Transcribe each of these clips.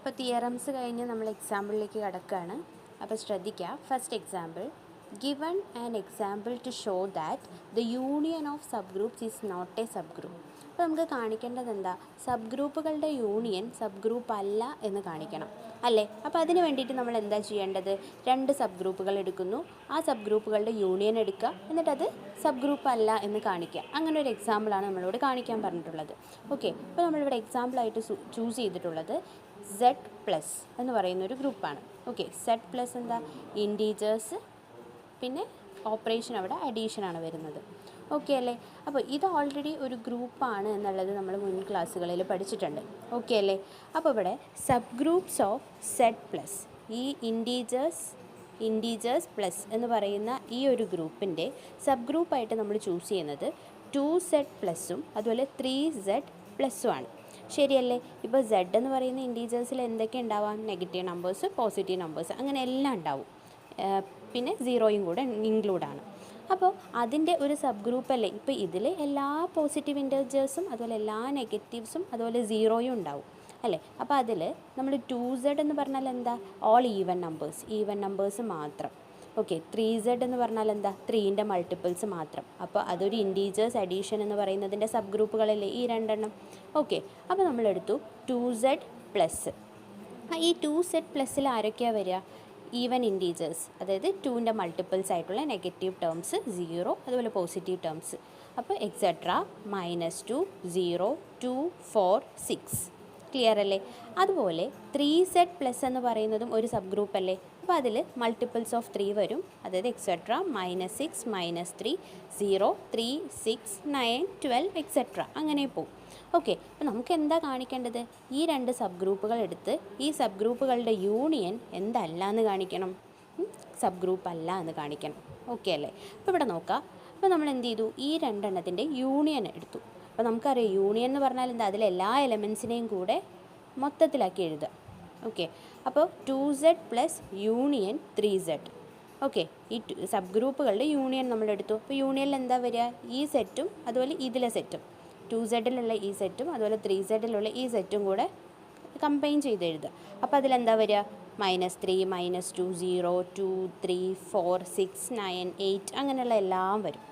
ഇപ്പോൾ തിയറംസ് കഴിഞ്ഞ് നമ്മൾ എക്സാമ്പിളിലേക്ക് കടക്കുകയാണ്. അപ്പോൾ ശ്രദ്ധിക്കുക. First example, given an example to show that the union of subgroups is not a subgroup. അപ്പോൾ നമുക്ക് കാണിക്കേണ്ടത് എന്താ? സബ് ഗ്രൂപ്പുകളുടെ യൂണിയൻ സബ് ഗ്രൂപ്പ് അല്ല എന്ന് കാണിക്കണം, അല്ലേ? അപ്പോൾ അതിന് വേണ്ടിയിട്ട് നമ്മൾ എന്താ ചെയ്യേണ്ടത്? രണ്ട് സബ് ഗ്രൂപ്പുകൾ എടുക്കുന്നു, ആ സബ് ഗ്രൂപ്പുകളുടെ യൂണിയൻ എടുക്കുക, എന്നിട്ടത് സബ് ഗ്രൂപ്പ് അല്ല എന്ന് കാണിക്കുക. അങ്ങനെ ഒരു എക്സാമ്പിളാണ് നമ്മളോട് കാണിക്കാൻ പറഞ്ഞിട്ടുള്ളത്. ഓക്കെ, അപ്പോൾ നമ്മളിവിടെ എക്സാമ്പിളായിട്ട് ചൂസ് ചെയ്തിട്ടുള്ളത് സെഡ് പ്ലസ് എന്ന് പറയുന്നൊരു ഗ്രൂപ്പാണ്. ഓക്കെ, സെഡ് പ്ലസ് എന്താ? ഇൻറ്റീജേഴ്സ്, പിന്നെ ഓപ്പറേഷൻ അവിടെ അഡീഷനാണ് വരുന്നത്. ഓക്കെ അല്ലേ? അപ്പോൾ ഇത് ഓൾറെഡി ഒരു ഗ്രൂപ്പാണ് എന്നുള്ളത് നമ്മൾ മുൻ ക്ലാസ്സുകളിൽ പഠിച്ചിട്ടുണ്ട്. ഓക്കെ അല്ലേ? അപ്പോൾ ഇവിടെ subgroups of Z plus, ഈ ഇൻറ്റീജേഴ്സ് പ്ലസ് എന്ന് പറയുന്ന ഈ ഒരു ഗ്രൂപ്പിൻ്റെ സബ് ഗ്രൂപ്പായിട്ട് നമ്മൾ ചൂസ് ചെയ്യുന്നത് 2z പ്ലസ്സും അതുപോലെ 3z പ്ലസ്സും ആണ്. ശരിയല്ലേ? ഇപ്പോൾ z എന്ന് പറയുന്ന ഇൻറ്റീജേഴ്സിൽ എന്തൊക്കെ ഉണ്ടാവാം? നെഗറ്റീവ് നമ്പേഴ്സ്, പോസിറ്റീവ് നമ്പേഴ്സ്, അങ്ങനെ എല്ലാം ഉണ്ടാവും. പിന്നെ സീറോയും കൂടെ ഇൻക്ലൂഡാണ്. അപ്പോൾ അതിൻ്റെ ഒരു സബ് ഗ്രൂപ്പ് അല്ലേ? ഇപ്പോൾ ഇതിൽ എല്ലാ പോസിറ്റീവ് ഇൻറ്റീജേഴ്സും അതുപോലെ എല്ലാ നെഗറ്റീവ്സും അതുപോലെ സീറോയും ഉണ്ടാവും, അല്ലേ? അപ്പോൾ അതിൽ നമ്മൾ 2z എന്ന് പറഞ്ഞാൽ എന്താ? ഓൾ ഈവൻ നമ്പേഴ്സ് മാത്രം. ഓക്കെ, 3z എന്ന് പറഞ്ഞാൽ എന്താ? 3ൻ്റെ മൾട്ടിപ്പിൾസ് മാത്രം. അപ്പോൾ അതൊരു ഇൻറ്റീജേഴ്സ് അഡീഷൻ എന്ന് പറയുന്നതിൻ്റെ സബ് ഗ്രൂപ്പുകളല്ലേ ഈ രണ്ടെണ്ണം. ഓക്കെ, അപ്പോൾ നമ്മളെടുത്തു 2z പ്ലസ്. ഈ 2z പ്ലസ്സിൽ ആരൊക്കെയാണ് വരിക? ഈവൻ ഇൻറ്റീജേഴ്സ്, അതായത് 2ൻ്റെ മൾട്ടിപ്പിൾസ് ആയിട്ടുള്ള നെഗറ്റീവ് ടേംസ് 0, അതുപോലെ പോസിറ്റീവ് ടേംസ്. അപ്പോൾ എക്സെട്ര -2, 0, 2, 4, 6. ക്ലിയർ അല്ലേ? അതുപോലെ 3z പ്ലസ് എന്ന് പറയുന്നതും ഒരു സബ് ഗ്രൂപ്പ് അല്ലേ? അപ്പോൾ അതിൽ മൾട്ടിപ്പിൾസ് ഓഫ് 3 വരും, അതായത് എക്സെട്ര -6, -3, 0, 3, 6, 9, 12 എക്സെട്ര അങ്ങനെ പോകും. ഓക്കെ, അപ്പോൾ നമുക്ക് എന്താ കാണിക്കേണ്ടത്? ഈ രണ്ട് സബ് ഗ്രൂപ്പുകൾ എടുത്ത് ഈ സബ് ഗ്രൂപ്പുകളുടെ യൂണിയൻ എന്തല്ല എന്ന് കാണിക്കണം, സബ് ഗ്രൂപ്പ് അല്ല എന്ന് കാണിക്കണം. ഓക്കെ അല്ലേ? അപ്പോൾ ഇവിടെ നോക്കാം. അപ്പോൾ നമ്മൾ എന്ത് ചെയ്തു? ഈ രണ്ടെണ്ണത്തിൻ്റെ യൂണിയൻ എടുത്തു. അപ്പോൾ നമുക്കറിയാം യൂണിയൻ എന്ന് പറഞ്ഞാൽ എന്താ? അതിലെ എല്ലാ എലമെൻസിനെയും കൂടെ മൊത്തത്തിലാക്കി എഴുതുക. ഓക്കെ, അപ്പോൾ 2z plus union 3z. Okay, ഈ സബ് ഗ്രൂപ്പുകളുടെ യൂണിയൻ നമ്മളെടുത്തു. അപ്പോൾ യൂണിയനിൽ എന്താ വരിക? ഈ സെറ്റും അതുപോലെ ഇതിലെ സെറ്റും, 2zലുള്ള ഈ സെറ്റും അതുപോലെ 3zലുള്ള ഈ സെറ്റും കൂടെ കമ്പൈൻ ചെയ്ത് എഴുതുക. അപ്പോൾ അതിലെന്താ വരിക? -3, -2, 0, 2, 3, 4, 6, 9, 8 അങ്ങനെയുള്ള എല്ലാം വരും,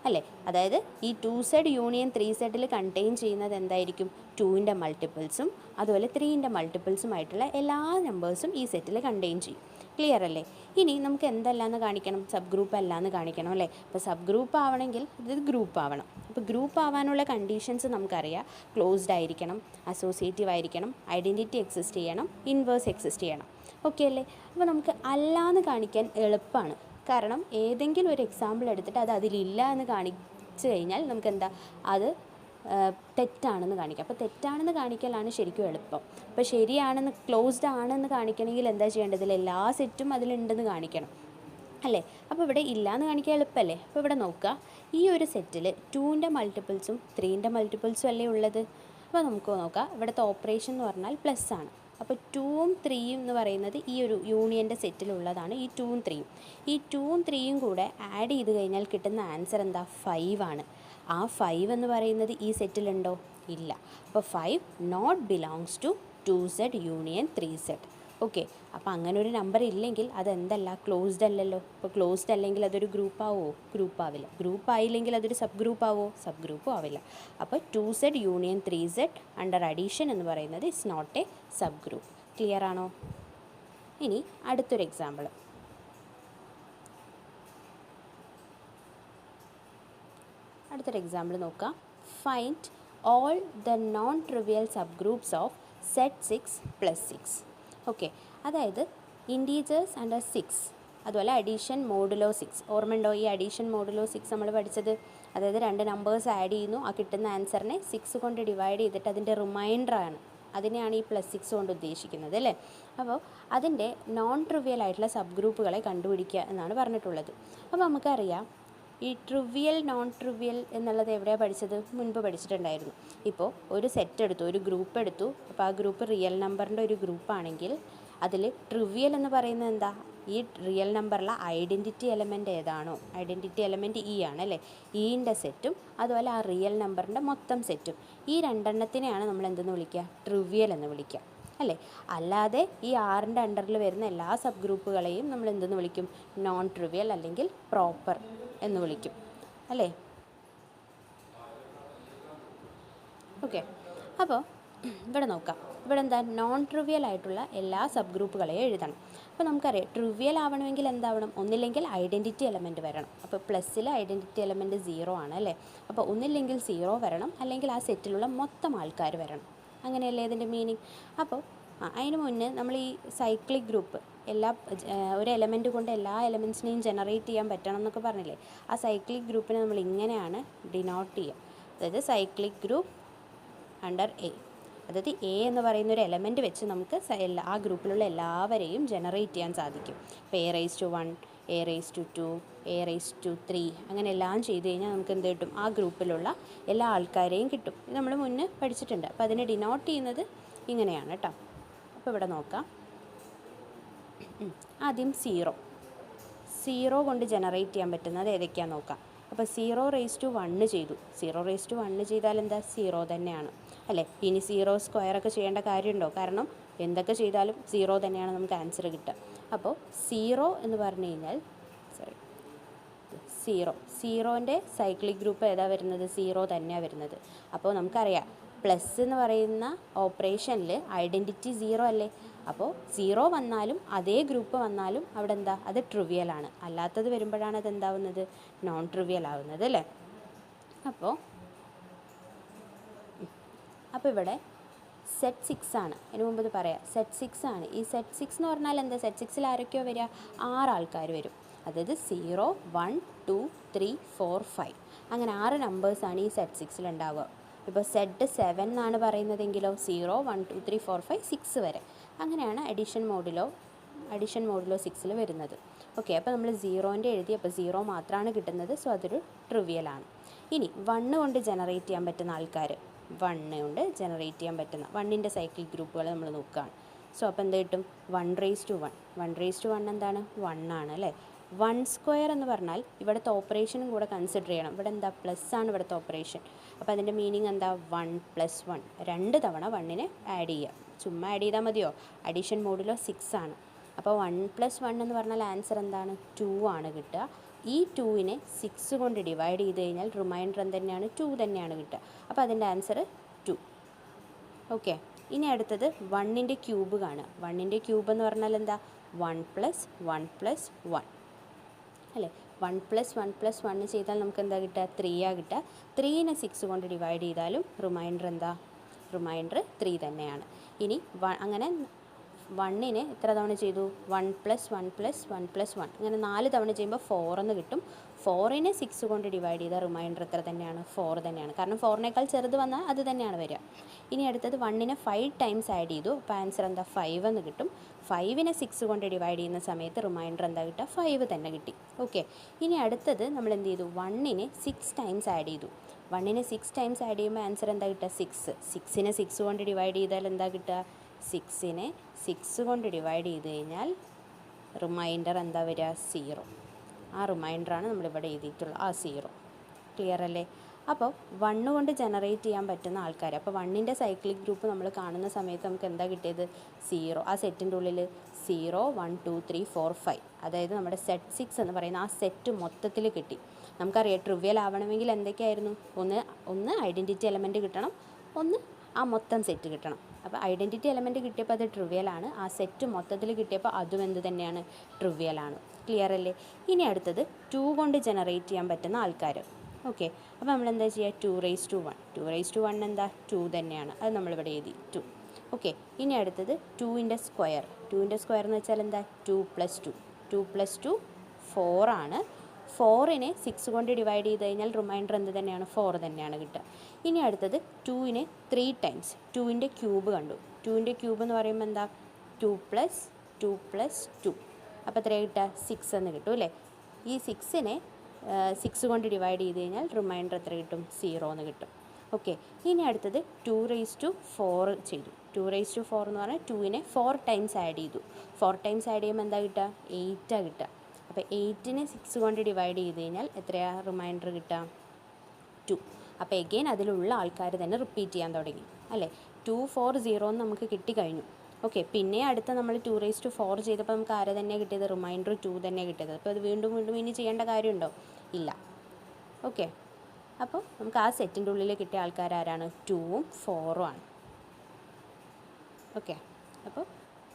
അല്ലേ? അതായത് ഈ 2z യൂണിയൻ 3zൽ കണ്ടെയ്ൻ ചെയ്യുന്നത് എന്തായിരിക്കും? 2ൻ്റെ മൾട്ടിപ്പിൾസും അതുപോലെ 3ൻ്റെ മൾട്ടിപ്പിൾസുമായിട്ടുള്ള എല്ലാ നമ്പേഴ്സും ഈ സെറ്റിൽ കണ്ടെയ്ൻ ചെയ്യും. ക്ലിയർ അല്ലേ? ഇനി നമുക്ക് എന്തല്ലാന്ന് കാണിക്കണം? സബ് ഗ്രൂപ്പ് അല്ലാന്ന് കാണിക്കണം, അല്ലേ? അപ്പോൾ സബ് ഗ്രൂപ്പ് ആവണമെങ്കിൽ ഇത് ഗ്രൂപ്പ് ആവണം. അപ്പോൾ ഗ്രൂപ്പ് ആവാനുള്ള കണ്ടീഷൻസ് നമുക്കറിയാം. ക്ലോസ്ഡ് ആയിരിക്കണം, അസോസിയേറ്റീവ് ആയിരിക്കണം, ഐഡൻറ്റിറ്റി എക്സിസ്റ്റ് ചെയ്യണം, ഇൻവേഴ്സ് എക്സിസ്റ്റ് ചെയ്യണം. ഓക്കെ അല്ലേ? അപ്പോൾ നമുക്ക് അല്ലാന്ന് കാണിക്കാൻ എളുപ്പമാണ്. കാരണം ഏതെങ്കിലും ഒരു എക്സാമ്പിൾ എടുത്തിട്ട് അത് അതിലില്ല എന്ന് കാണിച്ചു കഴിഞ്ഞാൽ നമുക്ക് എന്താ? അത് തെറ്റാണെന്ന് കാണിക്കാം. അപ്പോൾ തെറ്റാണെന്ന് കാണിക്കലാണ് ശരിക്കും എളുപ്പം. അപ്പോൾ ശരിയാണെന്ന്, ക്ലോസ്ഡ് ആണെന്ന് കാണിക്കണമെങ്കിൽ എന്താ ചെയ്യേണ്ടത്? ഇതിൽ എല്ലാ സെറ്റും അതിലുണ്ടെന്ന് കാണിക്കണം, അല്ലേ? അപ്പോൾ ഇവിടെ ഇല്ലയെന്ന് കാണിക്കാൻ എളുപ്പമല്ലേ? അപ്പോൾ ഇവിടെ നോക്കുക, ഈ ഒരു സെറ്റിൽ 2ൻ്റെ മൾട്ടിപ്പിൾസും 3ൻ്റെ മൾട്ടിപ്പിൾസും അല്ലേ ഉള്ളത്. അപ്പോൾ നമുക്ക് നോക്കാം, ഇവിടുത്തെ ഓപ്പറേഷൻ എന്ന് പറഞ്ഞാൽ പ്ലസ് ആണ്. അപ്പോൾ 2ഉം 3യും എന്ന് പറയുന്നത് ഈ ഒരു യൂണിയൻ്റെ സെറ്റിലുള്ളതാണ്. ഈ 2ഉം 3യും, ഈ 2ഉം 3യും കൂടെ ആഡ് ചെയ്ത് കഴിഞ്ഞാൽ കിട്ടുന്ന ആൻസർ എന്താ? 5 ആണ്. ആ 5 എന്ന് പറയുന്നത് ഈ സെറ്റിലുണ്ടോ? ഇല്ല. അപ്പോൾ 5 not belongs to 2z union 3z. Okay, അപ്പോൾ അങ്ങനെ ഒരു നമ്പർ ഇല്ലെങ്കിൽ അതെന്തല്ല? ക്ലോസ്ഡ് അല്ലല്ലോ. അപ്പോൾ ക്ലോസ്ഡ് അല്ലെങ്കിൽ അതൊരു ഗ്രൂപ്പ് ആവുമോ? ഗ്രൂപ്പ് ആവില്ല. ഗ്രൂപ്പ് ആയില്ലെങ്കിൽ അതൊരു സബ് ഗ്രൂപ്പ് ആവുമോ? സബ് ഗ്രൂപ്പും ആവില്ല. അപ്പോൾ 2z union 3z under addition എന്ന് പറയുന്നത് it's not a subgroup. Clear ആണോ? ഇനി അടുത്തൊരു എക്സാമ്പിൾ. നോക്കാം. Find all the non trivial subgroups of set 6 + 6. Okay, അതായത് ഇൻറ്റീജേഴ്സ് അണ്ടർ 6 അതുപോലെ അഡീഷൻ മോഡുലോ 6. ഓർമ്മയുണ്ടോ ഈ അഡീഷൻ മോഡുലോ 6 നമ്മൾ പഠിച്ചത്? അതായത് രണ്ട് നമ്പേഴ്സ് ആഡ് ചെയ്യുന്നു, ആ കിട്ടുന്ന ആൻസറിനെ 6 കൊണ്ട് ഡിവൈഡ് ചെയ്തിട്ട് അതിൻ്റെ റിമൈൻഡറാണ്, അതിനെയാണ് ഈ +6 കൊണ്ട് ഉദ്ദേശിക്കുന്നത്, അല്ലേ? അപ്പോൾ അതിൻ്റെ നോൺ ട്രിവിയൽ ആയിട്ടുള്ള സബ് ഗ്രൂപ്പുകളെ കണ്ടുപിടിക്കുക എന്നാണ് പറഞ്ഞിട്ടുള്ളത്. അപ്പോൾ നമുക്കറിയാം ഈ ട്രിവിയൽ നോൺ ട്രിവിയൽ എന്നുള്ളത് എവിടെയാണ് പഠിച്ചത്? മുൻപ് പഠിച്ചിട്ടുണ്ടായിരുന്നു. ഇപ്പോൾ ഒരു സെറ്റ് എടുത്തു, ഒരു ഗ്രൂപ്പ് എടുത്തു. അപ്പോൾ ആ ഗ്രൂപ്പ് റിയൽ നമ്പറിൻ്റെ ഒരു ഗ്രൂപ്പാണെങ്കിൽ അതിൽ ട്രിവിയൽ എന്ന് പറയുന്നത് എന്താ? ഈ റിയൽ നമ്പറിലെ ഐഡൻറ്റിറ്റി എലമെൻ്റ് ഏതാണോ, ഐഡൻറ്റിറ്റി എലമെൻറ്റ് ഇ ആണ്, അല്ലേ? ഇൻ്റെ സെറ്റും അതുപോലെ ആ റിയൽ നമ്പറിൻ്റെ മൊത്തം സെറ്റും, ഈ രണ്ടെണ്ണത്തിനെയാണ് നമ്മൾ എന്തെന്ന് വിളിക്കുക? ട്രിവിയൽ എന്ന് വിളിക്കുക. അല്ലേ? അല്ലാതെ ഈ ആറിൻ്റെ അണ്ടറിൽ വരുന്ന എല്ലാ സബ് ഗ്രൂപ്പുകളെയും നമ്മൾ എന്തെന്ന് വിളിക്കും? നോൺ ട്രിവിയൽ അല്ലെങ്കിൽ പ്രോപ്പർ എന്ന് വിളിക്കും, അല്ലേ? ഓക്കെ, അപ്പോൾ ഇവിടെ നോക്കാം. ഇവിടെ എന്താ? നോൺ ട്രിവിയൽ ആയിട്ടുള്ള എല്ലാ സബ് ഗ്രൂപ്പുകളെയും എഴുതണം. അപ്പോൾ നമുക്കറിയാം ട്രിവിയൽ ആവണമെങ്കിൽ എന്താവണം? ഒന്നില്ലെങ്കിൽ ഐഡൻറ്റിറ്റി എലമെൻറ്റ് വരണം. അപ്പോൾ പ്ലസ്സിൽ ഐഡൻറ്റിറ്റി എലമെൻറ്റ് 0 ആണ്, അല്ലേ? അപ്പോൾ ഒന്നില്ലെങ്കിൽ 0 വരണം, അല്ലെങ്കിൽ ആ സെറ്റിലുള്ള മൊത്തം ആൾക്കാർ വരണം. അങ്ങനെയല്ലേ ഇതിൻ്റെ മീനിങ്? അപ്പോൾ അതിന് മുന്നേ നമ്മൾ ഈ സൈക്ലിക് ഗ്രൂപ്പ് ഒരു എലമെൻറ്റ് കൊണ്ട് എല്ലാ എലമെൻറ്റ്സിനെയും ജനറേറ്റ് ചെയ്യാൻ പറ്റണം എന്നൊക്കെ പറഞ്ഞില്ലേ? ആ സൈക്ലിക് ഗ്രൂപ്പിനെ നമ്മൾ ഇങ്ങനെയാണ് ഡിനോട്ട് ചെയ്യുക. അതായത് സൈക്ലിക് ഗ്രൂപ്പ് അണ്ടർ എ. അതായത് എ എന്ന് പറയുന്ന ഒരു എലമെൻറ്റ് വെച്ച് നമുക്ക് ആ ഗ്രൂപ്പിലുള്ള എല്ലാവരെയും ജനറേറ്റ് ചെയ്യാൻ സാധിക്കും. ഇപ്പോൾ A⁻1, A⁻2, A⁻3 അങ്ങനെ എല്ലാം ചെയ്ത് കഴിഞ്ഞാൽ നമുക്ക് എന്ത് കിട്ടും? ആ ഗ്രൂപ്പിലുള്ള എല്ലാ ആൾക്കാരെയും കിട്ടും. ഇത് നമ്മൾ മുന്നേ പഠിച്ചിട്ടുണ്ട്. അപ്പോൾ അതിനെ ഡിനോട്ട് ചെയ്യുന്നത് ഇങ്ങനെയാണ് കേട്ടോ. അപ്പോൾ ഇവിടെ നോക്കാം. ആദ്യം 0 കൊണ്ട് ജനറേറ്റ് ചെയ്യാൻ പറ്റുന്നത് ഏതൊക്കെയാണെന്ന് നോക്കാം. അപ്പോൾ 0⁻1 ചെയ്തു. 0⁻1 ചെയ്താൽ എന്താ? 0 തന്നെയാണ്, അല്ലേ? ഇനി 0² ഒക്കെ ചെയ്യേണ്ട കാര്യമുണ്ടോ? കാരണം എന്തൊക്കെ ചെയ്താലും 0 തന്നെയാണ് നമുക്ക് ആൻസർ കിട്ടുക. അപ്പോൾ 0 എന്ന് പറഞ്ഞു കഴിഞ്ഞാൽ 0ൻ്റെ സൈക്ലിക് ഗ്രൂപ്പ് ഏതാ വരുന്നത്? 0 തന്നെയാണ് വരുന്നത്. അപ്പോൾ നമുക്കറിയാം പ്ലസ് എന്ന് പറയുന്ന ഓപ്പറേഷനിൽ ഐഡൻറ്റിറ്റി 0 അല്ലേ? അപ്പോൾ 0 വന്നാലും അതേ ഗ്രൂപ്പ് വന്നാലും അവിടെ എന്താ? അത് ട്രിവിയലാണ്. അല്ലാത്തത് വരുമ്പോഴാണ് അത് എന്താവുന്നത്? നോൺ ട്രിവിയൽ ആവുന്നത്, അല്ലേ? അപ്പോൾ ഇവിടെ സെറ്റ് 6 ആണ്. അതിന് മുമ്പ് ഇത് പറയാം, സെറ്റ് 6 ആണ്. ഈ സെറ്റ് 6 എന്ന് പറഞ്ഞാൽ എന്താ? സെറ്റ് 6ൽ ആരൊക്കെയോ വരിക? 6 ആൾക്കാർ വരും. അതായത് 0, 1, 2, 3, 4, 5 അങ്ങനെ 6 നമ്പേഴ്സാണ് ഈ സെറ്റ് 6ൽ ഉണ്ടാവുക. ഇപ്പോൾ സെറ്റ് 7 എന്നാണ് പറയുന്നതെങ്കിലോ 0, 1, 2, 3, 4, 5, 6 വരെ. അങ്ങനെയാണ് അഡീഷൻ മോഡിലോ 6ൽ വരുന്നത്. ഓക്കെ, അപ്പോൾ നമ്മൾ 0ൻ്റെ എഴുതി. അപ്പോൾ 0 മാത്രമാണ് കിട്ടുന്നത്. സോ അതൊരു ട്രിവിയലാണ്. ഇനി 1 കൊണ്ട് ജനറേറ്റ് ചെയ്യാൻ പറ്റുന്ന ആൾക്കാർ, 1 കൊണ്ട് ജനറേറ്റ് ചെയ്യാൻ പറ്റുന്ന 1ൻ്റെ സൈക്ലിക് ഗ്രൂപ്പുകൾ നമ്മൾ നോക്കുകയാണ്. സോ അപ്പോൾ എന്ത് കിട്ടും? 1⁻1. 1⁻1 എന്താണ്? 1 ആണ്, അല്ലേ? 1² എന്ന് പറഞ്ഞാൽ ഇവിടുത്തെ ഓപ്പറേഷനും കൂടെ കൺസിഡർ ചെയ്യണം. ഇവിടെ എന്താ? പ്ലസ് ആണ് ഇവിടുത്തെ ഓപ്പറേഷൻ. അപ്പോൾ അതിൻ്റെ മീനിങ് എന്താ? 1 + 1. 2 തവണ 1നെ ആഡ് ചെയ്യുക. ചുമ്മാ ആഡ് ചെയ്താൽ മതിയോ? അഡീഷൻ മോഡിലോ 6 ആണ്. അപ്പോൾ 1 + 1 എന്ന് പറഞ്ഞാൽ ആൻസർ എന്താണ്? 2 ആണ് കിട്ടുക. ഈ 2നെ 6 കൊണ്ട് ഡിവൈഡ് ചെയ്ത് കഴിഞ്ഞാൽ റിമൈൻഡർ തന്നെയാണ് 2 തന്നെയാണ് കിട്ടുക. അപ്പോൾ അതിൻ്റെ ആൻസർ 2. ഓക്കെ, ഇനി അടുത്തത് 1ൻ്റെ ക്യൂബ് കാണുക. 1ൻ്റെ ക്യൂബ് എന്ന് പറഞ്ഞാൽ എന്താ? 1 + 1 + 1, അല്ലേ? 1 + 1 + 1 ചെയ്താൽ നമുക്ക് എന്താ കിട്ടുക? 3 കിട്ടുക. 3നെ 6 കൊണ്ട് ഡിവൈഡ് ചെയ്താലും റിമൈൻഡർ എന്താ? റിമൈൻഡർ 3 തന്നെയാണ്. ഇനി അങ്ങനെ 1നെ എത്ര തവണ ചെയ്തു? 1 + 1 + 1 + 1 അങ്ങനെ 4 തവണ ചെയ്യുമ്പോൾ 4 എന്ന് കിട്ടും. 4നെ 6 കൊണ്ട് ഡിവൈഡ് ചെയ്താൽ റിമൈൻഡർ എത്ര തന്നെയാണ്? 4 തന്നെയാണ്. കാരണം 4നേക്കാൾ ചെറുത് വന്നാൽ അത് തന്നെയാണ് വരിക. ഇനി അടുത്തത് 1നെ 5 ടൈംസ് ആഡ് ചെയ്തു. അപ്പോൾ ആൻസർ എന്താ? 5 എന്ന് കിട്ടും. 5നെ 6 കൊണ്ട് ഡിവൈഡ് ചെയ്യുന്ന സമയത്ത് റിമൈൻഡർ എന്താ കിട്ടുക? 5 തന്നെ കിട്ടി. ഓക്കെ, ഇനി അടുത്തത് നമ്മൾ എന്ത് ചെയ്തു? 1നെ 6 ടൈംസ് ആഡ് ചെയ്തു. 1നെ 6 ടൈംസ് ആഡ് ചെയ്യുമ്പോൾ ആൻസർ എന്താ കിട്ടുക? 6. 6നെ 6 കൊണ്ട് ഡിവൈഡ് ചെയ്താൽ എന്താ കിട്ടുക? 6നെ 6 കൊണ്ട് ഡിവൈഡ് ചെയ്ത് കഴിഞ്ഞാൽ റിമൈൻഡർ എന്താ വരിക? 0. ആ റിമൈൻഡറാണ് നമ്മളിവിടെ എഴുതിയിട്ടുള്ള ആ 0. ക്ലിയർ അല്ലേ? അപ്പോൾ 1 കൊണ്ട് ജനറേറ്റ് ചെയ്യാൻ പറ്റുന്ന ആൾക്കാർ, അപ്പോൾ 1ൻ്റെ സൈക്ലിക് ഗ്രൂപ്പ് നമ്മൾ കാണുന്ന സമയത്ത് നമുക്ക് എന്താ കിട്ടിയത്? 0. ആ സെറ്റിൻ്റെ ഉള്ളിൽ 0, 1, 2, 3, 4, 5 അതായത് നമ്മുടെ സെറ്റ് 6 എന്ന് പറയുന്ന ആ സെറ്റ് മൊത്തത്തിൽ കിട്ടി. നമുക്കറിയാം ട്രിവിയൽ ആവണമെങ്കിൽ എന്തൊക്കെയായിരുന്നു? ഒന്ന് ഐഡൻറ്റിറ്റി എലമെൻറ്റ് കിട്ടണം, ഒന്ന് ആ മൊത്തം സെറ്റ് കിട്ടണം. അപ്പോൾ ഐഡൻറ്റിറ്റി എലമെൻറ്റ് കിട്ടിയപ്പോൾ അത് ട്രിവിയലാണ്. ആ സെറ്റ് മൊത്തത്തിൽ കിട്ടിയപ്പോൾ അതും എന്ത് തന്നെയാണ്? ട്രിവിയലാണ്. ക്ലിയർ അല്ലേ? ഇനി അടുത്തത് 2 കൊണ്ട് ജനറേറ്റ് ചെയ്യാൻ പറ്റുന്ന ആൾക്കാർ. ഓക്കെ, അപ്പോൾ നമ്മൾ എന്താ ചെയ്യുക? 2⁻1. 2⁻1 എന്താ? 2 തന്നെയാണ്. അത് നമ്മളിവിടെ എഴുതി 2. ഓക്കെ, ഇനി അടുത്തത് 2ൻ്റെ സ്ക്വയർ. 2ൻ്റെ സ്ക്വയർ എന്ന് വെച്ചാൽ എന്താ? 2 + 2. 2 + 2 4 ആണ്. 4നെ 6 കൊണ്ട് ഡിവൈഡ് ചെയ്ത് കഴിഞ്ഞാൽ റിമൈൻഡർ എന്ത് തന്നെയാണ്? 4 തന്നെയാണ് കിട്ടുക. ഇനി അടുത്തത് 2നെ 3 ടൈംസ്. 2ൻ്റെ ക്യൂബ് കണ്ടു. 2ൻ്റെ ക്യൂബ് എന്ന് പറയുമ്പോൾ എന്താ? 2 + 2 + 2. അപ്പോൾ എത്ര കിട്ടുക? 6 എന്ന് കിട്ടും, അല്ലേ? ഈ 6നെ 6 കൊണ്ട് ഡിവൈഡ് ചെയ്ത് കഴിഞ്ഞാൽ റിമൈൻഡർ എത്ര കിട്ടും? 0 എന്ന് കിട്ടും. ഓക്കെ, ഇനി അടുത്തത് 2⁻4 ചെയ്തു. 2⁻4 എന്ന് പറഞ്ഞാൽ 2നെ 4 ടൈംസ് ആഡ് ചെയ്തു. 4 ടൈംസ് ആഡ് ചെയ്യുമ്പോൾ എന്താ കിട്ടുക? 8 കിട്ടുക. അപ്പോൾ 8നെ 6 കൊണ്ട് ഡിവൈഡ് ചെയ്ത് കഴിഞ്ഞാൽ എത്രയാണ് റിമൈൻഡർ കിട്ടുക? 2. അപ്പോൾ എഗെയിൻ അതിലുള്ള ആൾക്കാർ തന്നെ റിപ്പീറ്റ് ചെയ്യാൻ തുടങ്ങി, അല്ലേ? 2, 4, 0 എന്ന് നമുക്ക് കിട്ടിക്കഴിഞ്ഞു. ഓക്കെ, പിന്നെ അടുത്ത നമ്മൾ 2⁴ ചെയ്തപ്പോൾ നമുക്ക് ആരെ തന്നെ കിട്ടിയത്? റിമൈൻഡർ 2 തന്നെ കിട്ടിയത്. അപ്പോൾ അത് വീണ്ടും വീണ്ടും ഇനി ചെയ്യേണ്ട കാര്യമുണ്ടോ? ഇല്ല. ഓക്കെ, അപ്പോൾ നമുക്ക് ആ സെറ്റിൻ്റെ ഉള്ളിൽ കിട്ടിയ ആൾക്കാർ ആരാണ്? 2ഉം 4ഉം ആണ്. ഓക്കെ, അപ്പോൾ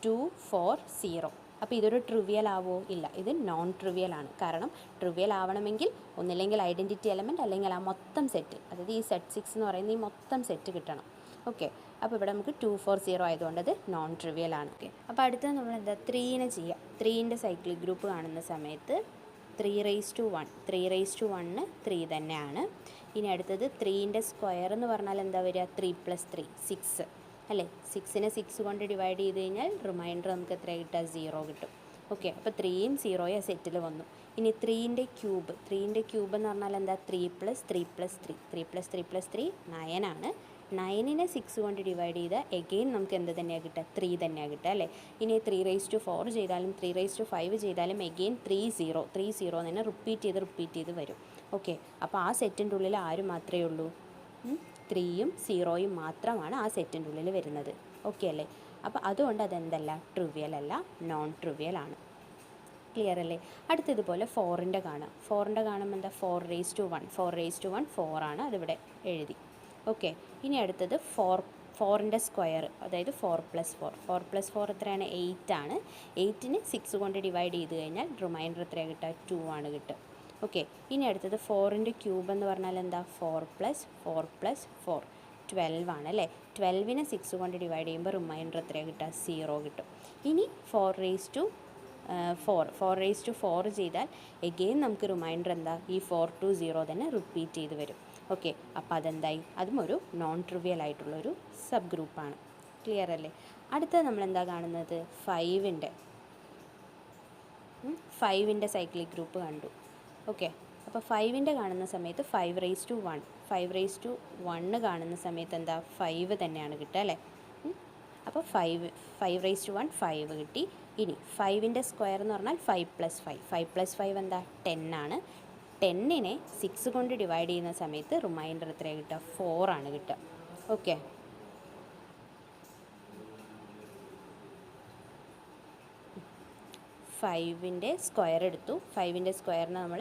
2 4 0. അപ്പോൾ ഇതൊരു ട്രിവിയൽ ആവുമോ? ഇല്ല, ഇത് നോൺ ട്രിവിയൽ ആണ്. കാരണം ട്രിവിയൽ ആവണമെങ്കിൽ ഒന്നില്ലെങ്കിൽ ഐഡൻറ്റിറ്റി എലമെൻറ്റ് അല്ലെങ്കിൽ ആ മൊത്തം സെറ്റ്, അതായത് ഈ സെറ്റ് 6 എന്ന് പറയുന്ന ഈ മൊത്തം സെറ്റ് കിട്ടണം. ഓക്കെ, അപ്പോൾ ഇവിടെ നമുക്ക് 2 4 0 ആയതുകൊണ്ട് അത് നോൺ ട്രിവിയൽ ആണ്. ഓക്കെ, അപ്പോൾ അടുത്തത് നമ്മൾ എന്താ 3നെ ചെയ്യാം. 3ൻ്റെ സൈക്ലിക് ഗ്രൂപ്പ് കാണുന്ന സമയത്ത് 3⁻1 3⁻1 3 തന്നെയാണ്. ഇനി അടുത്തത് 3ൻ്റെ സ്ക്വയർ എന്ന് പറഞ്ഞാൽ എന്താ വരിക? 3 + 3 6 അല്ലേ? 6നെ 6 കൊണ്ട് ഡിവൈഡ് ചെയ്ത് കഴിഞ്ഞാൽ റിമൈൻഡർ നമുക്ക് എത്ര കിട്ടുക? 0 കിട്ടും. ഓക്കെ, അപ്പോൾ 3യും 0യും സെറ്റിൽ വന്നു. ഇനി 3ൻ്റെ ക്യൂബ് എന്ന് പറഞ്ഞാൽ എന്താ? 3 + 3 + 3 3 + 3 + 3 9 ആണ്. 9നെ 6 കൊണ്ട് ഡിവൈഡ് ചെയ്താൽ എഗെയിൻ നമുക്ക് എന്ത് തന്നെയാണ് കിട്ടുക? 3 തന്നെയാണ് കിട്ടുക അല്ലേ? ഇനി 3⁴ ചെയ്താലും 3⁵ ചെയ്താലും എഗെയിൻ 3 0 തന്നെ റിപ്പീറ്റ് ചെയ്ത് വരും. ഓക്കെ, അപ്പോൾ ആ സെറ്റിൻ്റെ ഉള്ളിൽ ആര് മാത്രമേ ഉള്ളൂ? 3യും 0യും മാത്രമാണ് ആ സെറ്റിൻ്റെ ഉള്ളിൽ വരുന്നത്. ഓക്കെ അല്ലേ? അപ്പോൾ അതുകൊണ്ട് അതെന്തല്ല? ട്രിവിയൽ അല്ല, നോൺ ട്രിവിയൽ ആണ്. ക്ലിയർ അല്ലേ? അടുത്തതുപോലെ 4ൻ്റെ കാണാം. 4ൻ്റെ കാണുമ്പോൾ എന്താ? 4⁻1 4 ആണ്, അതിവിടെ എഴുതി. ഓക്കെ, ഇനി അടുത്തത് 4ൻ്റെ സ്ക്വയർ, അതായത് 4 + 4 എത്രയാണ്? 8 ആണ്. 8നെ 6 കൊണ്ട് ഡിവൈഡ് ചെയ്ത് കഴിഞ്ഞാൽ റിമൈൻഡർ എത്രയാണ് കിട്ടുക? 2 ആണ് കിട്ടുക. ഓക്കെ, ഇനി അടുത്തത് 4ൻ്റെ ക്യൂബ് എന്ന് പറഞ്ഞാൽ എന്താ? 4 + 4 + 4 12 ആണ് അല്ലേ? 12നെ 6 കൊണ്ട് ഡിവൈഡ് ചെയ്യുമ്പോൾ റിമൈൻഡർ എത്രയാണ് കിട്ടുക? 0 കിട്ടും. ഇനി 4⁴ ചെയ്താൽ എഗെയിൻ നമുക്ക് റിമൈൻഡർ എന്താ? ഈ 4 to 0 തന്നെ റിപ്പീറ്റ് ചെയ്ത് വരും. ഓക്കെ, അപ്പോൾ അതെന്തായി? അതും ഒരു നോൺ ട്രിവിയൽ ആയിട്ടുള്ളൊരു സബ് ഗ്രൂപ്പാണ്. ക്ലിയർ അല്ലേ? അടുത്തത് നമ്മളെന്താ കാണുന്നത്? 5ൻ്റെ സൈക്ലിക് ഗ്രൂപ്പ് കണ്ടു. ഓക്കെ, അപ്പോൾ 5ൻ്റെ കാണുന്ന സമയത്ത് 5⁻1 കാണുന്ന സമയത്ത് എന്താ? 5 തന്നെയാണ് കിട്ടുക അല്ലേ? അപ്പോൾ 5⁻1 5 കിട്ടി. ഇനി 5ൻ്റെ സ്ക്വയർ എന്ന് പറഞ്ഞാൽ 5 + 5 5 എന്താ? 10 ആണ്. 10നെ 6 കൊണ്ട് ഡിവൈഡ് ചെയ്യുന്ന സമയത്ത് റിമൈൻഡർ എത്രയാണ് കിട്ടുക? 4 ആണ് കിട്ടുക. ഓക്കെ, ഫൈവിൻ്റെ സ്ക്വയർ എടുത്തു. 5ൻ്റെ സ്ക്വയറിന് നമ്മൾ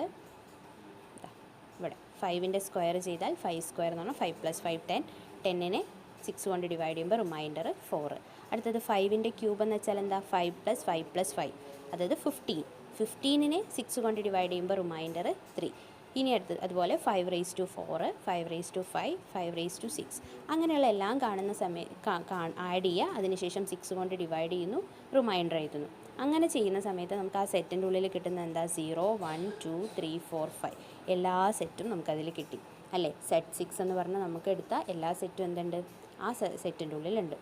ഇവിടെ 5ൻ്റെ സ്ക്വയർ ചെയ്താൽ 5² എന്ന് പറഞ്ഞാൽ 5 + 5 10. 10നെ 6 കൊണ്ട് ഡിവൈഡ് ചെയ്യുമ്പോൾ റിമൈൻഡർ 4. അടുത്തത് 5ൻ്റെ ക്യൂബ് എന്ന് വെച്ചാൽ എന്താ? 5 + 5 + 5, അതായത് 15. 15നെ 6 കൊണ്ട് ഡിവൈഡ് ചെയ്യുമ്പോൾ റിമൈൻഡർ 3. ഇനി അടുത്തത് അതുപോലെ 5⁻4 5⁻5 5⁻6 അങ്ങനെയുള്ള എല്ലാം കാണുന്ന ആഡ് ചെയ്യുക. അതിനുശേഷം 6 കൊണ്ട് ഡിവൈഡ് ചെയ്യുന്നു, റിമൈൻഡർ എഴുതുന്നു. അങ്ങനെ ചെയ്യുന്ന സമയത്ത് നമുക്ക് ആ സെറ്റിൻ്റെ ഉള്ളിൽ കിട്ടുന്ന എന്താ? 0 1 2 3 4 5 എല്ലാ സെറ്റും നമുക്കതിൽ കിട്ടി അല്ലേ? സെറ്റ് 6 എന്ന് പറഞ്ഞാൽ നമുക്ക് എടുത്ത എല്ലാ സെറ്റും എന്തുണ്ട്? ആ സെറ്റിൻ്റെ ഉള്ളിലുണ്ട്.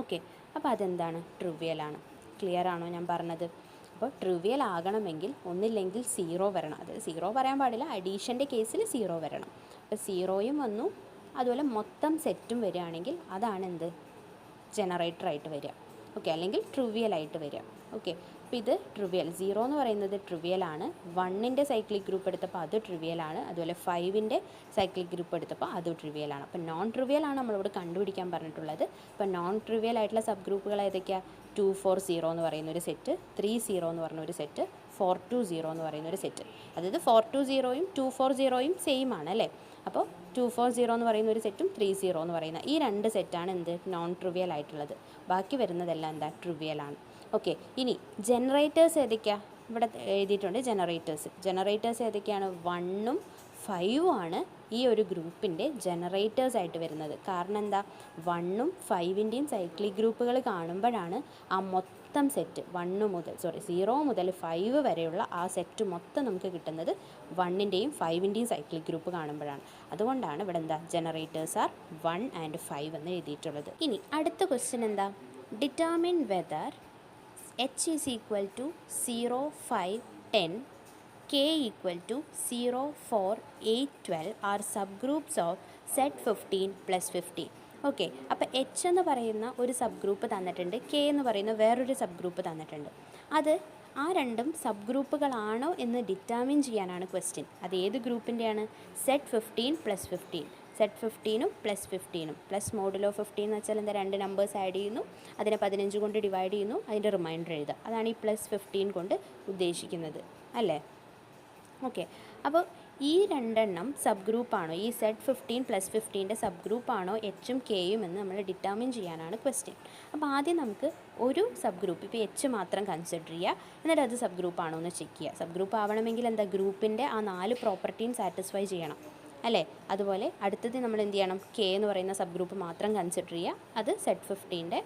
ഓക്കെ, അപ്പോൾ അതെന്താണ്? ട്രിവിയലാണ്. ക്ലിയർ ആണോ ഞാൻ പറഞ്ഞത്? അപ്പോൾ ട്രിവിയൽ ആകണമെങ്കിൽ ഒന്നില്ലെങ്കിൽ 0 വരണം. അത് 0 പറയാൻ പാടില്ല, അഡീഷൻ്റെ കേസിൽ 0 വരണം. അപ്പോൾ 0യും വന്നു, അതുപോലെ മൊത്തം സെറ്റും വരികയാണെങ്കിൽ അതാണ് എന്ത്? ജനറേറ്ററായിട്ട് വരിക. ഓക്കെ, അല്ലെങ്കിൽ ട്രിവിയലായിട്ട് വരിക. ഓക്കെ, അപ്പോൾ ഇത് ട്രിവിയൽ 0 എന്ന് പറയുന്നത് ട്രിവിയലാണ്. 1ൻ്റെ സൈക്ലിക് ഗ്രൂപ്പ് എടുത്തപ്പോൾ അത് ട്രിവിയലാണ്. അതുപോലെ 5ൻ്റെ സൈക്ലിക് ഗ്രൂപ്പ് എടുത്തപ്പോൾ അതും ട്രിവിയലാണ്. അപ്പോൾ നോൺ ട്രിവിയലാണ് നമ്മളിവിടെ കണ്ടുപിടിക്കാൻ പറഞ്ഞിട്ടുള്ളത്. അപ്പോൾ നോൺ ട്രിവിയൽ ആയിട്ടുള്ള സബ് ഗ്രൂപ്പുകൾ ഏതൊക്കെയാണ്? 2 4 0 എന്ന് പറയുന്നൊരു സെറ്റ്, 3 0 എന്ന് പറഞ്ഞൊരു സെറ്റ്, 4 2 0 എന്ന് പറയുന്നൊരു സെറ്റ്. അതായത് 4 2 0യും 2 4 0യും സെയിം ആണ് അല്ലേ? അപ്പോൾ 2 4 0 എന്ന് പറയുന്ന ഒരു സെറ്റും 3 0 എന്ന് പറയുന്ന ഈ 2 സെറ്റാണ് എന്ത്? നോൺ ട്രിവിയൽ ആയിട്ടുള്ളത്. ബാക്കി വരുന്നതെല്ലാം എന്താ? ട്രിവിയലാണ്. ഓക്കെ, ഇനി ജനറേറ്റേഴ്സ് ഏതൊക്കെയാണ്? ഇവിടെ എഴുതിയിട്ടുണ്ട് ജനറേറ്റേഴ്സ് ഏതൊക്കെയാണ്? 1ഉം 5ഉം ആണ് ഈ ഒരു ഗ്രൂപ്പിൻ്റെ ജനറേറ്റേഴ്സായിട്ട് വരുന്നത്. കാരണം എന്താ? 1ഉം 5ൻ്റെയും സൈക്ലിക് ഗ്രൂപ്പുകൾ കാണുമ്പോഴാണ് ആ മൊത്തം സെറ്റ് 0 മുതൽ 5 വരെയുള്ള ആ സെറ്റ് മൊത്തം നമുക്ക് കിട്ടുന്നത് 1ൻ്റെയും 5ൻ്റെയും സൈക്ലിക് ഗ്രൂപ്പ് കാണുമ്പോഴാണ്. അതുകൊണ്ടാണ് ഇവിടെ എന്താ? ജനറേറ്റേഴ്സ് ആർ 1 and 5 എന്ന് എഴുതിയിട്ടുള്ളത്. ഇനി അടുത്ത ക്വസ്റ്റ്യൻ എന്താ? Determine whether H is equal to 0 5 10 K equal to 0 4 8 12 are subgroups of set 15 plus 15. Okay, അപ്പോൾ H എന്ന് പറയുന്ന ഒരു സബ് ഗ്രൂപ്പ് തന്നിട്ടുണ്ട്, K എന്ന് പറയുന്ന വേറൊരു സബ് ഗ്രൂപ്പ് തന്നിട്ടുണ്ട്. അത് ആ രണ്ടും സബ് ഗ്രൂപ്പുകളാണോ എന്ന് ഡിറ്റർമിൻ ചെയ്യാനാണ് ക്വസ്റ്റ്യൻ. അത് ഏത് ഗ്രൂപ്പിൻ്റെയാണ്? Set 15 plus 15. Z15 plus 15 plus modulo 15 എന്ന് വെച്ചാൽ എന്താ, 2 നമ്പേഴ്സ് ആഡ് ചെയ്യുന്നു, അതിനെ 15 കൊണ്ട് ഡിവൈഡ് ചെയ്യുന്നു, അതിൻ്റെ റിമൈൻഡർ എഴുതുക. അതാണ് ഈ പ്ലസ് 15 കൊണ്ട് ഉദ്ദേശിക്കുന്നത് അല്ലേ? ഓക്കെ, അപ്പോൾ ഈ രണ്ടെണ്ണം സബ് ഗ്രൂപ്പാണോ, ഈ Z15 പ്ലസ് 15ൻ്റെ സബ് ഗ്രൂപ്പാണോ എച്ചും കെയും എന്ന് നമ്മൾ ഡിറ്റർമിൻ ചെയ്യാനാണ് ക്വസ്റ്റ്യൻ. അപ്പോൾ ആദ്യം നമുക്ക് ഒരു സബ് ഗ്രൂപ്പ്, ഇപ്പോൾ എച്ച് മാത്രം കൺസിഡർ ചെയ്യുക, എന്നിട്ട് അത് സബ് ഗ്രൂപ്പാണോ എന്ന് ചെക്ക് ചെയ്യുക. സബ് ഗ്രൂപ്പ് ആവണമെങ്കിൽ എന്താ, ഗ്രൂപ്പിൻ്റെ ആ 4 പ്രോപ്പർട്ടിയും സാറ്റിസ്ഫൈ ചെയ്യണം അല്ലേ? അതുപോലെ അടുത്തത് നമ്മൾ എന്ത് ചെയ്യണം, കെ എന്ന് പറയുന്ന സബ് ഗ്രൂപ്പ് മാത്രം കൺസിഡർ ചെയ്യുക, അത് Z15ൻ്റെ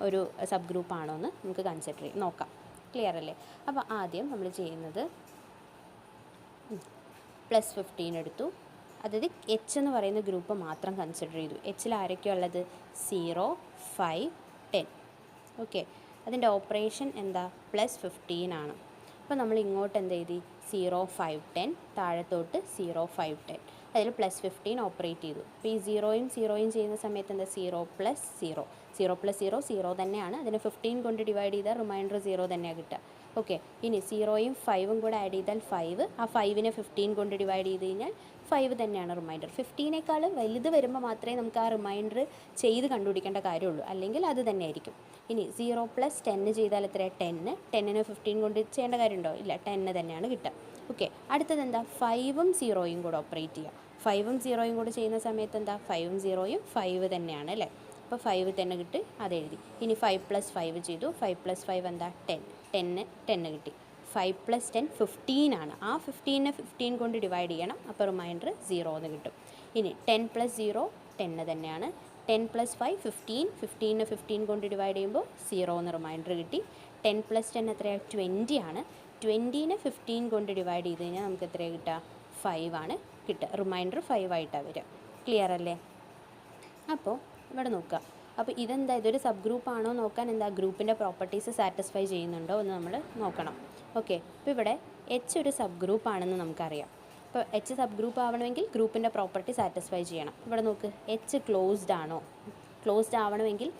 ഒരു സബ് ഗ്രൂപ്പാണോ എന്ന് നമുക്ക് കൺസിഡർ ചെയ്ത് നോക്കാം. ക്ലിയർ അല്ലേ? അപ്പോൾ ആദ്യം നമ്മൾ ചെയ്യുന്നത് പ്ലസ് 15 എടുത്തു, അതായത് എച്ച് എന്ന് പറയുന്ന ഗ്രൂപ്പ് മാത്രം കൺസിഡർ ചെയ്തു. എച്ചിൽ ആരൊക്കെയാണ് ഉള്ളത്, 0, 5, 10. ഓക്കെ, അതിൻ്റെ ഓപ്പറേഷൻ എന്താ, പ്ലസ് 15 ആണ്. അപ്പോൾ നമ്മൾ ഇങ്ങോട്ട് എന്ത് എഴുതി, 0, 5, 10, താഴത്തോട്ട് 0, 5, 10. അതിൽ പ്ലസ് 15 ഓപ്പറേറ്റ് ചെയ്തു. അപ്പോൾ ഈ 0യും 0യും ചെയ്യുന്ന സമയത്ത് എന്താ, 0 പ്ലസ് 0, 0 പ്ലസ് 0 0 തന്നെയാണ്. അതിനെ 15 കൊണ്ട് ഡിവൈഡ് ചെയ്താൽ റിമൈൻഡർ 0 തന്നെയാണ് കിട്ടുക. ഓക്കെ, ഇനി 0യും 5ഉം കൂടെ ആഡ് ചെയ്താൽ 5, ആ 5നെ 15 കൊണ്ട് ഡിവൈഡ് ചെയ്ത് കഴിഞ്ഞാൽ 5 തന്നെയാണ് റിമൈൻഡർ. 15നേക്കാൾ വലുത് വരുമ്പോൾ മാത്രമേ നമുക്ക് ആ റിമൈൻഡർ ചെയ്ത് കണ്ടുപിടിക്കേണ്ട കാര്യമുള്ളൂ, അല്ലെങ്കിൽ അത് തന്നെ ആയിരിക്കും. ഇനി 0 പ്ലസ് 10 ചെയ്താൽ എത്രയാണ്, 10. 10നെ 15 കൊണ്ട് ചെയ്യേണ്ട കാര്യമുണ്ടോ, ഇല്ല, 10 തന്നെയാണ് കിട്ടുക. ഓക്കെ, അടുത്തത് എന്താ, 5ഉം 0യും കൂടെ ഓപ്പറേറ്റ് ചെയ്യുക. 5ഉം 0യും കൂടെ ചെയ്യുന്ന സമയത്ത് എന്താ, 5ഉം 0യും 5 തന്നെയാണ് അല്ലേ? അപ്പോൾ 5 തന്നെ കിട്ടി, അതെഴുതി. ഇനി 5 പ്ലസ് 5 ചെയ്തു, 5 പ്ലസ് 5 എന്താ, 10 കിട്ടി. 5 പ്ലസ് 10 15 ആണ്. ആ 15നെ 15 കൊണ്ട് ഡിവൈഡ് ചെയ്യണം, അപ്പോൾ റിമൈൻഡർ 0 എന്ന് കിട്ടും. ഇനി 10 പ്ലസ് 0 10 തന്നെയാണ്. 10 പ്ലസ് 5 15, 15നെ 15 കൊണ്ട് ഡിവൈഡ് ചെയ്യുമ്പോൾ 0 എന്ന് റിമൈൻഡർ കിട്ടി. 10 പ്ലസ് 10 എത്രയാണ്, 20 ആണ്. 20നെ 15 കൊണ്ട് ഡിവൈഡ് ചെയ്ത് കഴിഞ്ഞാൽ നമുക്ക് എത്രയാണ് കിട്ടുക, 5 ആണ് കിട്ടുക. റിമൈൻഡർ 5 ആയിട്ടാണ് വരിക. ക്ലിയർ അല്ലേ? അപ്പോൾ ഇവിടെ നോക്കുക, അപ്പോൾ ഇതെന്താ, ഇതൊരു സബ് ഗ്രൂപ്പ് ആണോ നോക്കാൻ എന്താ, ഗ്രൂപ്പിൻ്റെ പ്രോപ്പർട്ടീസ് സാറ്റിസ്ഫൈ ചെയ്യുന്നുണ്ടോ എന്ന് നമ്മൾ നോക്കണം. ഓക്കെ, അപ്പോൾ ഇവിടെ എച്ച് ഒരു സബ് ഗ്രൂപ്പ് ആണെന്ന് നമുക്കറിയാം. അപ്പോൾ എച്ച് സബ് ഗ്രൂപ്പ് ആവണമെങ്കിൽ ഗ്രൂപ്പിൻ്റെ പ്രോപ്പർട്ടി സാറ്റിസ്ഫൈ ചെയ്യണം. ഇവിടെ നോക്ക്, എച്ച് ക്ലോസ്ഡ് ആണോ, ക്ലോസ്ഡ് ആവണമെങ്കിൽ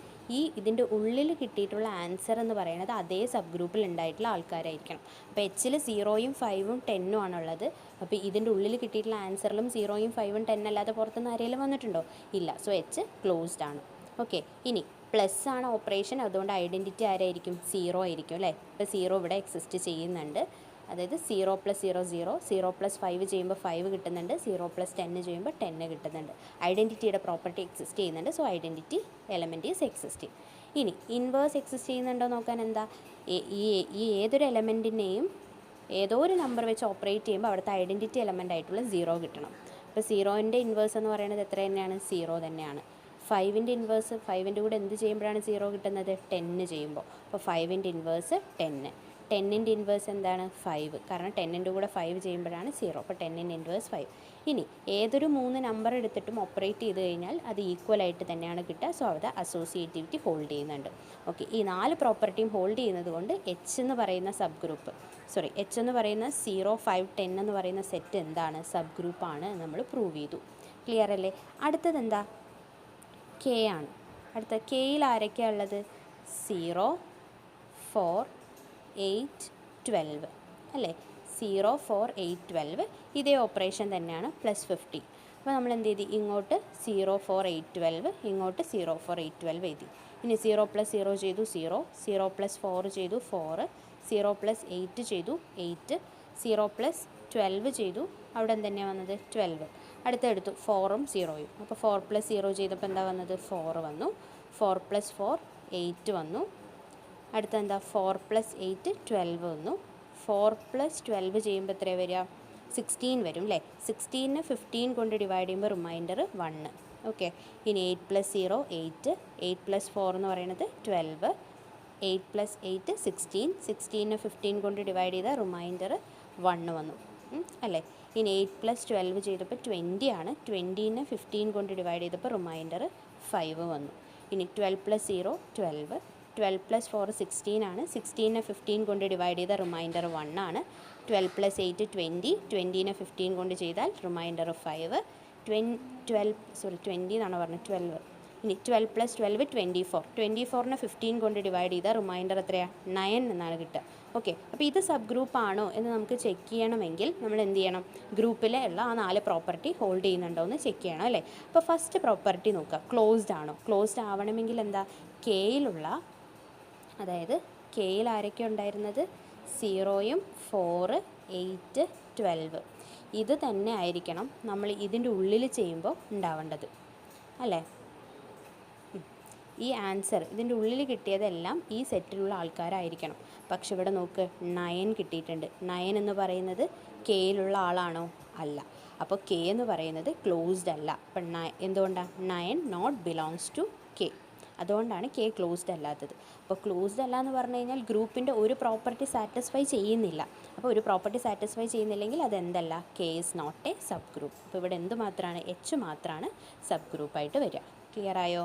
ഇതിൻ്റെ ഉള്ളിൽ കിട്ടിയിട്ടുള്ള ആൻസർ എന്ന് പറയുന്നത് അതേ സബ് ഗ്രൂപ്പിൽ ഉണ്ടായിട്ടുള്ള ആൾക്കാരായിരിക്കണം. അപ്പോൾ എച്ചിൽ 0യും 5ഉം 10ഉം ആണുള്ളത്. അപ്പോൾ ഇതിൻ്റെ ഉള്ളിൽ കിട്ടിയിട്ടുള്ള ആൻസറിലും 0യും 5ഉം 10 അല്ലാതെ പുറത്തുനിന്ന് ആരെങ്കിലും വന്നിട്ടുണ്ടോ, ഇല്ല. സോ എച്ച് ക്ലോസ്ഡ് ആണ്. ഓക്കെ, ഇനി പ്ലസ് ആണ് ഓപ്പറേഷൻ, അതുകൊണ്ട് ഐഡൻറ്റിറ്റി ആരായിരിക്കും, 0 ആയിരിക്കും അല്ലേ? ഇപ്പോൾ 0 ഇവിടെ എക്സിസ്റ്റ് ചെയ്യുന്നുണ്ട്. അതായത് 0 പ്ലസ് 0 0, 0 പ്ലസ് 5 ചെയ്യുമ്പോൾ 5 കിട്ടുന്നുണ്ട്, 0 പ്ലസ് 10 ചെയ്യുമ്പോൾ 10 കിട്ടുന്നുണ്ട്. ഐഡൻറ്റിറ്റിയുടെ പ്രോപ്പർട്ടി എക്സിസ്റ്റ് ചെയ്യുന്നുണ്ട്. So identity element is existing. ഇനി ഇൻവേഴ്സ് എക്സിസ്റ്റ് ചെയ്യുന്നുണ്ടോ നോക്കാൻ എന്താ, ഈ ഏതൊരു എലമെൻറ്റിനെയും ഏതോ ഒരു നമ്പർ വെച്ച് ഓപ്പറേറ്റ് ചെയ്യുമ്പോൾ അവിടുത്തെ ഐഡൻറ്റിറ്റി എലമെൻ്റ് ആയിട്ടുള്ള 0 കിട്ടണം. അപ്പോൾ 0ൻ്റെ ഇൻവേഴ്സ് എന്ന് പറയുന്നത് എത്ര തന്നെയാണ്, 0 തന്നെയാണ്. 5ൻ്റെ ഇൻവേഴ്സ്, 5ൻ്റെ കൂടെ എന്ത് ചെയ്യുമ്പോഴാണ് 0 കിട്ടുന്നത്, 10 ചെയ്യുമ്പോൾ. അപ്പോൾ 5ൻ്റെ ഇൻവേഴ്സ് 10. 10ൻ്റെ ഇൻവേഴ്സ് എന്താണ്, 5, കാരണം 10ൻ്റെ കൂടെ 5 ചെയ്യുമ്പോഴാണ് 0. അപ്പോൾ 10ൻ്റെ ഇൻവേഴ്സ് 5. ഇനി ഏതൊരു 3 നമ്പർ എടുത്തിട്ടും ഓപ്പറേറ്റ് ചെയ്ത് കഴിഞ്ഞാൽ അത് ഈക്വലായിട്ട് തന്നെയാണ് കിട്ടുക. സോ അവിടെ അസോസിയേറ്റിവിറ്റി ഹോൾഡ് ചെയ്യുന്നുണ്ട്. ഓക്കെ, ഈ 4 പ്രോപ്പർട്ടിയും ഹോൾഡ് ചെയ്യുന്നത് കൊണ്ട് എച്ച് എന്ന് പറയുന്ന സബ് ഗ്രൂപ്പ്, എച്ച് എന്ന് പറയുന്ന 0, 5, 10 എന്ന് പറയുന്ന സെറ്റ് എന്താണ്, സബ് ഗ്രൂപ്പാണ് നമ്മൾ പ്രൂവ് ചെയ്തു. ക്ലിയർ അല്ലേ? അടുത്തത് എന്താ, കെ ആണ്. അടുത്ത കെയിൽ ആരൊക്കെയാണ് ഉള്ളത്, 0, 4, 8, 12 അല്ലേ? 0, 4, 8, 12 ഇതേ ഓപ്പറേഷൻ തന്നെയാണ്, പ്ലസ് 50. അപ്പോൾ നമ്മൾ എന്ത് ചെയ്തു, ഇങ്ങോട്ട് 0, 4, 8, 12, ഇങ്ങോട്ട് 0, 4, 8, 12 എഴുതി. ഇനി 0 പ്ലസ് 0 ചെയ്തു 0, 0 പ്ലസ് 4 ചെയ്തു 4, 0 പ്ലസ് 8 ചെയ്തു 8, 0 പ്ലസ് 12 ചെയ്തു, അവിടെ എന്തെന്നെയാണ് വന്നത്, 12. അടുത്തെടുത്തു 4ഉം 0യും. അപ്പോൾ 4 പ്ലസ് 0 ചെയ്തപ്പോൾ എന്താ വന്നത്, 4 വന്നു. 4 പ്ലസ് 4 8 വന്നു. അടുത്ത എന്താ, 4 പ്ലസ് 8 12 വന്നു. 4 പ്ലസ് 12 ചെയ്യുമ്പോൾ എത്രയാണ് വരിക, 16 വരും അല്ലേ? 16നെ 15 കൊണ്ട് ഡിവൈഡ് ചെയ്യുമ്പോൾ റിമൈൻഡർ 1. ഓക്കെ, ഇനി 8 പ്ലസ് 0 8, 8 പ്ലസ് 4 എന്ന് പറയുന്നത് 12, 8 പ്ലസ് 8 16, 16നെ 15 കൊണ്ട് ഡിവൈഡ് ചെയ്താൽ റിമൈൻഡർ 1 വന്നു അല്ലേ? ഇനി 8 പ്ലസ് 12 ചെയ്തപ്പോൾ 20 ആണ്. 20നെ 15 കൊണ്ട് ഡിവൈഡ് ചെയ്തപ്പോൾ റിമൈൻഡർ 5 വന്നു. ഇനി 12 പ്ലസ് 0 12, 12 പ്ലസ് 4 16 ആണ്. 16നെ 15 കൊണ്ട് ഡിവൈഡ് ചെയ്താൽ റിമൈൻഡർ 1 ആണ്. 12 പ്ലസ് 8 20, 20നെ 15 കൊണ്ട് ചെയ്താൽ റിമൈൻഡർ 5. 20 എന്നാണ് പറഞ്ഞത്, ഇനി 12 + 12 24. 24നെ 15 കൊണ്ട് ഡിവൈഡ് ചെയ്താൽ റിമൈൻഡർ എത്രയാണ്? 9 എന്നാണ് കിട്ടുക. ഓക്കെ, അപ്പോൾ ഇത് സബ് ഗ്രൂപ്പ് ആണോ എന്ന് നമുക്ക് ചെക്ക് ചെയ്യണമെങ്കിൽ നമ്മൾ എന്ത് ചെയ്യണം? ഗ്രൂപ്പിലെ ഉള്ള ആ 4 പ്രോപ്പർട്ടി ഹോൾഡ് ചെയ്യുന്നുണ്ടോ എന്ന് ചെക്ക് ചെയ്യണം അല്ലേ. അപ്പോൾ ഫസ്റ്റ് പ്രോപ്പർട്ടി നോക്കുക, ക്ലോസ്ഡ് ആണോ? ക്ലോസ്ഡ് ആവണമെങ്കിൽ എന്താ? കെയിലുള്ള, അതായത് കെയിൽ ആരൊക്കെ ഉണ്ടായിരുന്നത്? 0, 4, 8, 12. ഇത് തന്നെ ആയിരിക്കണം നമ്മൾ ഇതിൻ്റെ ഉള്ളിൽ ചെയ്യുമ്പോൾ ഉണ്ടാവേണ്ടത് അല്ലേ. ഈ ആൻസർ ഇതിൻ്റെ ഉള്ളിൽ കിട്ടിയതെല്ലാം ഈ സെറ്റിലുള്ള ആൾക്കാരായിരിക്കണം. പക്ഷെ ഇവിടെ നോക്ക്, 9 കിട്ടിയിട്ടുണ്ട്. 9 എന്ന് പറയുന്നത് കെയിലുള്ള ആളാണോ? അല്ല. അപ്പോൾ കെ എന്ന് പറയുന്നത് ക്ലോസ്ഡ് അല്ല. അപ്പം എന്തുകൊണ്ടാണ്? 9 നോട്ട് ബിലോങ്സ് ടു കെ. അതുകൊണ്ടാണ് കെ ക്ലോസ്ഡ് അല്ലാത്തത്. അപ്പോൾ ക്ലോസ്ഡ് അല്ല എന്ന് പറഞ്ഞു കഴിഞ്ഞാൽ ഗ്രൂപ്പിൻ്റെ ഒരു പ്രോപ്പർട്ടി സാറ്റിസ്ഫൈ ചെയ്യുന്നില്ല. അപ്പോൾ ഒരു പ്രോപ്പർട്ടി സാറ്റിസ്ഫൈ ചെയ്യുന്നില്ലെങ്കിൽ അതെന്തല്ല? K is not a subgroup. അപ്പോൾ ഇവിടെ എന്ത് മാത്രമാണ്? എച്ച് മാത്രമാണ് സബ് ഗ്രൂപ്പായിട്ട് വരിക. ക്ലിയർ ആയോ?